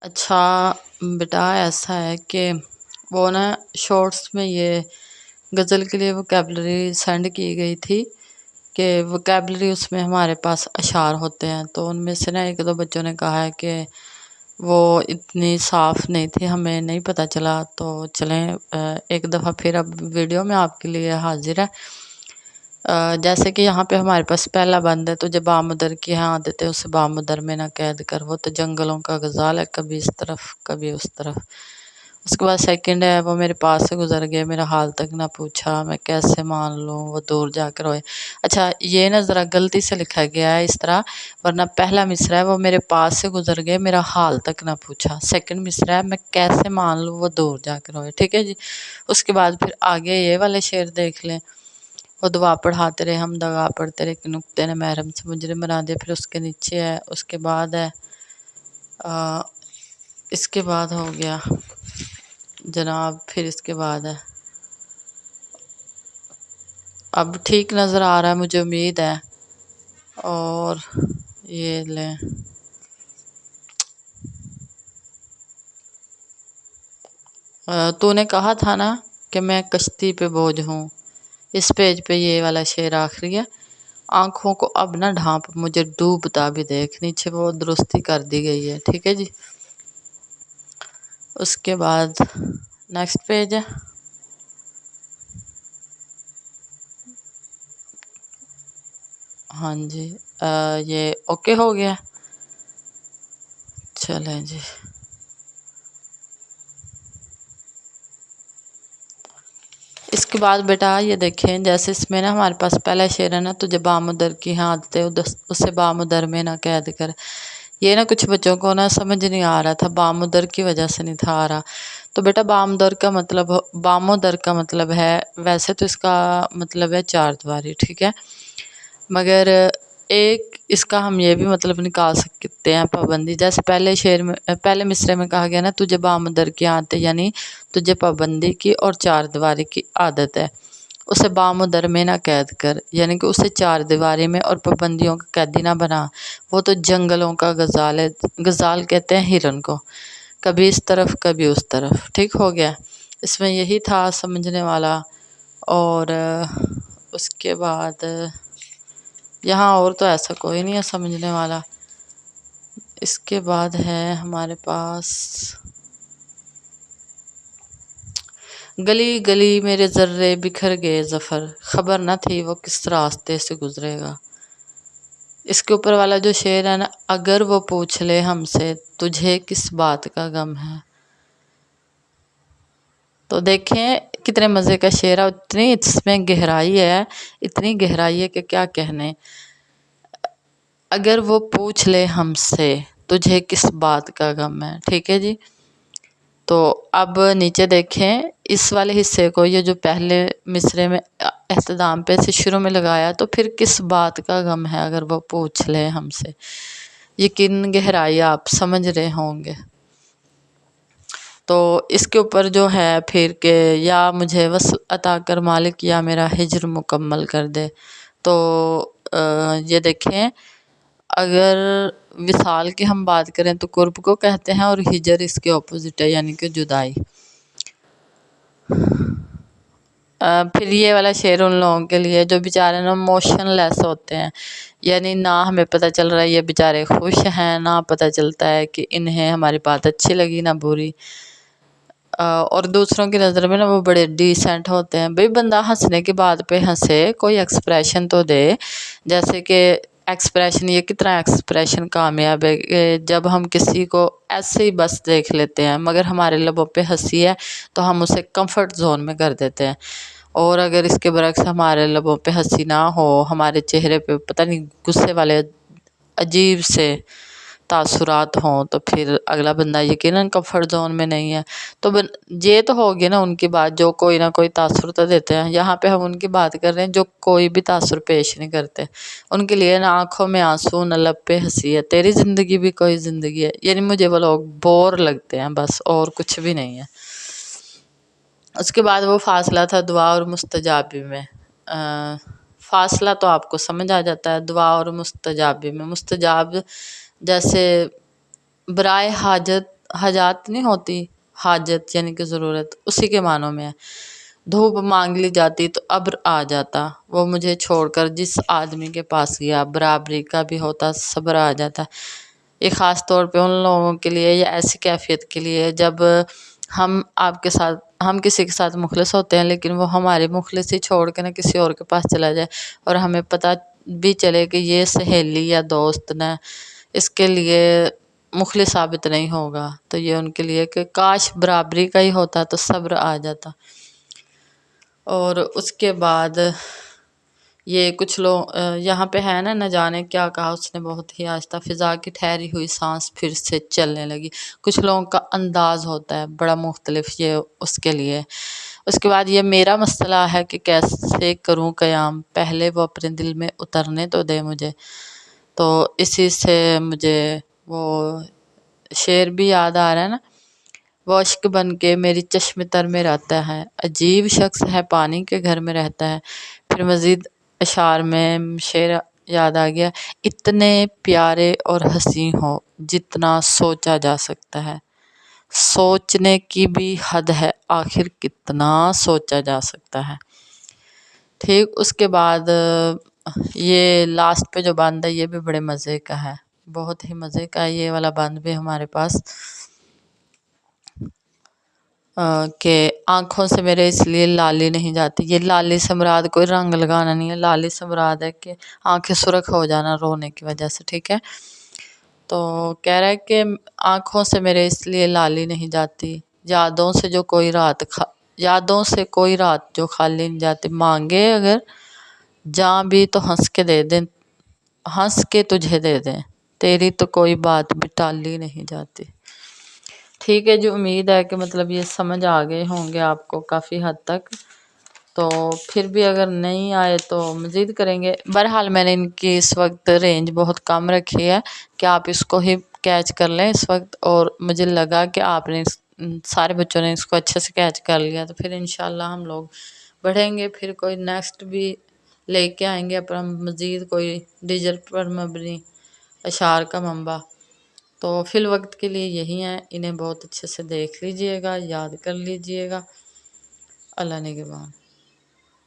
اچھا بیٹا، ایسا ہے کہ وہ نا شارٹس میں یہ غزل کے لیے وکیبلری سینڈ کی گئی تھی کہ وکیبلری اس میں ہمارے پاس اشعار ہوتے ہیں، تو ان میں سے نا ایک دو بچوں نے کہا ہے کہ وہ اتنی صاف نہیں تھی، ہمیں نہیں پتہ چلا، تو چلیں ایک دفعہ پھر اب ویڈیو میں آپ کے لیے حاضر ہے۔ جیسے کہ یہاں پہ ہمارے پاس پہلا بند ہے، تو جب بامدر کی یہاں عادت ہے اسے بامدر میں نہ قید کر، وہ تو جنگلوں کا غزال ہے، کبھی اس طرف کبھی اس طرف۔ اس کے بعد سیکنڈ ہے، وہ میرے پاس سے گزر گئے، میرا حال تک نہ پوچھا، میں کیسے مان لوں وہ دور جا کر روئے۔ اچھا یہ نا ذرا غلطی سے لکھا گیا ہے اس طرح، ورنہ پہلا مصرع ہے وہ میرے پاس سے گزر گئے، میرا حال تک نہ پوچھا۔ سیکنڈ مصرع ہے میں کیسے مان لوں وہ دور جا کر روئے، ٹھیک ہے جی۔ اس کے بعد پھر آگے یہ والے شعر دیکھ لیں، وہ دعا پڑھاتے رہے ہم دغا پڑھتے رہے کہ نقطے نے محرم سے مجرم بنا دیا۔ پھر اس کے نیچے ہے، اس کے بعد ہے اس کے بعد ہو گیا جناب، پھر اس کے بعد ہے، اب ٹھیک نظر آ رہا ہے مجھے امید ہے۔ اور یہ لیں، تو نے کہا تھا نا کہ میں کشتی پہ بوجھ ہوں، اس پیج پہ یہ والا شعر آخری ہے۔ آنکھوں کو اب نہ ڈھانپ، مجھے ڈوبتا بھی دیکھ، نیچے وہ درستی کر دی گئی ہے، ٹھیک ہے جی۔ اس کے بعد نیکسٹ پیج ہے، ہاں جی یہ اوکے ہو گیا، چلیں جی۔ اس کے بعد بیٹا یہ دیکھیں، جیسے اس میں نا ہمارے پاس پہلا شعر ہے نا، تجھے بامدر کی ہاں عادت ہے اسے بامدر میں نہ قید کر۔ یہ نا کچھ بچوں کو نا سمجھ نہیں آ رہا تھا، بامدر کی وجہ سے نہیں تھا آ رہا۔ تو بیٹا بامدر کا مطلب، بامدر کا مطلب ہے، ویسے تو اس کا مطلب ہے چار دیواری، ٹھیک ہے، مگر ایک اس کا ہم یہ بھی مطلب نکال سکتے ہیں پابندی۔ جیسے پہلے شعر میں، پہلے مصرعے میں کہا گیا نا، تجھے بامدر کی عادت ہے، یعنی تجھے پابندی کی اور چار دیواری کی عادت ہے، اسے بامدر میں نہ قید کر، یعنی کہ اسے چار دیواری میں اور پابندیوں کا قیدی نہ بنا، وہ تو جنگلوں کا غزال ہے، غزال کہتے ہیں ہرن کو، کبھی اس طرف کبھی اس طرف، ٹھیک ہو گیا۔ اس میں یہی تھا سمجھنے والا۔ اور اس کے بعد یہاں اور تو ایسا کوئی نہیں ہے سمجھنے والا۔ اس کے بعد ہے ہمارے پاس گلی گلی میرے ذرے بکھر گئے ظفر، خبر نہ تھی وہ کس راستے سے گزرے گا۔ اس کے اوپر والا جو شعر ہے نا، اگر وہ پوچھ لے ہم سے تجھے کس بات کا غم ہے، تو دیکھیں کتنے مزے کا شعر ہے، اتنی اس میں گہرائی ہے، اتنی گہرائی ہے کہ کیا کہنے۔ اگر وہ پوچھ لے ہم سے تجھے کس بات کا غم ہے، ٹھیک ہے جی۔ تو اب نیچے دیکھیں اس والے حصے کو، یہ جو پہلے مصرعے میں اختتام پہ سے شروع میں لگایا، تو پھر کس بات کا غم ہے اگر وہ پوچھ لے ہم سے، یقین گہرائی آپ سمجھ رہے ہوں گے۔ تو اس کے اوپر جو ہے پھر کہ یا مجھے وصل عطا کر مالک، یا میرا ہجر مکمل کر دے، تو یہ دیکھیں اگر وصال کی ہم بات کریں تو قرب کو کہتے ہیں، اور ہجر اس کے اپوزٹ ہے، یعنی کہ جدائی۔ پھر یہ والا شعر ان لوگوں کے لیے جو بیچارے نا موشن لیس ہوتے ہیں، یعنی نہ ہمیں پتہ چل رہا ہے یہ بیچارے خوش ہیں، نہ پتہ چلتا ہے کہ انہیں ہماری بات اچھی لگی نہ بری، اور دوسروں کی نظر میں نا وہ بڑے ڈیسنٹ ہوتے ہیں۔ بھئی بندہ ہنسنے کی بات پہ ہنسے، کوئی ایکسپریشن تو دے، جیسے کہ ایکسپریشن، یہ کتنا ایکسپریشن کامیاب ہے کہ جب ہم کسی کو ایسے ہی بس دیکھ لیتے ہیں مگر ہمارے لبوں پہ ہنسی ہے تو ہم اسے کمفرٹ زون میں کر دیتے ہیں، اور اگر اس کے برعکس ہمارے لبوں پہ ہنسی نہ ہو، ہمارے چہرے پہ پتہ نہیں غصے والے عجیب سے تاثرات ہوں، تو پھر اگلا بندہ یقیناً کمفرٹ زون میں نہیں ہے۔ تو یہ تو ہوگی نا ان کی بات جو کوئی نہ کوئی تاثر تو دیتے ہیں، یہاں پہ ہم ان کی بات کر رہے ہیں جو کوئی بھی تاثر پیش نہیں کرتے، ان کے لیے نہ آنکھوں میں آنسو نہ لب پہ ہنسی ہے، تیری زندگی بھی کوئی زندگی ہے، یعنی مجھے وہ لوگ بور لگتے ہیں بس، اور کچھ بھی نہیں ہے۔ اس کے بعد وہ فاصلہ تھا دعا اور مستجابی میں، فاصلہ تو آپ کو سمجھ آ جاتا ہے، دعا اور مستجابی میں، مستجاب جیسے برائے حاجت حاجات نہیں ہوتی، حاجت یعنی کہ ضرورت، اسی کے معنوں میں ہے۔ دھوپ مانگ لی جاتی تو ابر آ جاتا، وہ مجھے چھوڑ کر جس آدمی کے پاس گیا، برابری کا بھی ہوتا صبر آ جاتا۔ یہ خاص طور پہ ان لوگوں کے لیے یا ایسی کیفیت کے لیے جب ہم کسی کے ساتھ مخلص ہوتے ہیں لیکن وہ ہماری مخلصی چھوڑ کے نہ کسی اور کے پاس چلا جائے، اور ہمیں پتہ بھی چلے کہ یہ سہیلی یا دوست نہ اس کے لیے مخلص ثابت نہیں ہوگا، تو یہ ان کے لیے کہ کاش برابری کا ہی ہوتا تو صبر آ جاتا۔ اور اس کے بعد یہ کچھ لوگ یہاں پہ ہے نا، نہ جانے کیا کہا اس نے بہت ہی آہستہ، فضا کی ٹھہری ہوئی سانس پھر سے چلنے لگی۔ کچھ لوگوں کا انداز ہوتا ہے بڑا مختلف، یہ اس کے لیے۔ اس کے بعد یہ میرا مسئلہ ہے کہ کیسے کروں قیام، پہلے وہ اپنے دل میں اترنے تو دے مجھے۔ تو اسی سے مجھے وہ شعر بھی یاد آ رہا ہے نا، وہ اشک بن کے میری چشم تر میں رہتا ہے، عجیب شخص ہے پانی کے گھر میں رہتا ہے۔ پھر مزید اشعار میں شعر یاد آ گیا، اتنے پیارے اور حسین ہو جتنا سوچا جا سکتا ہے، سوچنے کی بھی حد ہے آخر کتنا سوچا جا سکتا ہے۔ ٹھیک، اس کے بعد یہ لاسٹ پہ جو بند ہے یہ بھی بڑے مزے کا ہے، بہت ہی مزے کا ہے یہ والا بند بھی ہمارے پاس، کہ آنکھوں سے میرے اس لیے لالی نہیں جاتی۔ یہ لالی سے مراد کوئی رنگ لگانا نہیں ہے، لالی سے مراد ہے کہ آنکھیں سرخ ہو جانا رونے کی وجہ سے، ٹھیک ہے۔ تو کہہ رہا ہے کہ آنکھوں سے میرے اس لیے لالی نہیں جاتی، یادوں سے کوئی رات جو خالی نہیں جاتی، مانگے اگر جاں بھی تو ہنس کے دے دیں، ہنس کے تجھے دے دیں، تیری تو کوئی بات بھی ٹالی نہیں جاتی۔ ٹھیک ہے جی، امید ہے کہ مطلب یہ سمجھ آ گئے ہوں گے آپ کو کافی حد تک، تو پھر بھی اگر نہیں آئے تو مزید کریں گے۔ بہرحال میں نے ان کی اس وقت رینج بہت کم رکھی ہے کہ آپ اس کو ہی کیچ کر لیں اس وقت، اور مجھے لگا کہ آپ نے سارے بچوں نے اس کو اچھے سے کیچ کر لیا، تو پھر انشاءاللہ ہم لوگ بڑھیں گے، پھر کوئی نیکسٹ بھی لے کے آئیں گے اپنا مزید کوئی ڈیجر پر مبنی اشعار کا منبع۔ تو فی الوقت کے لیے یہی ہیں، انہیں بہت اچھے سے دیکھ لیجئے گا، یاد کر لیجئے گا۔ اللہ نگہبان۔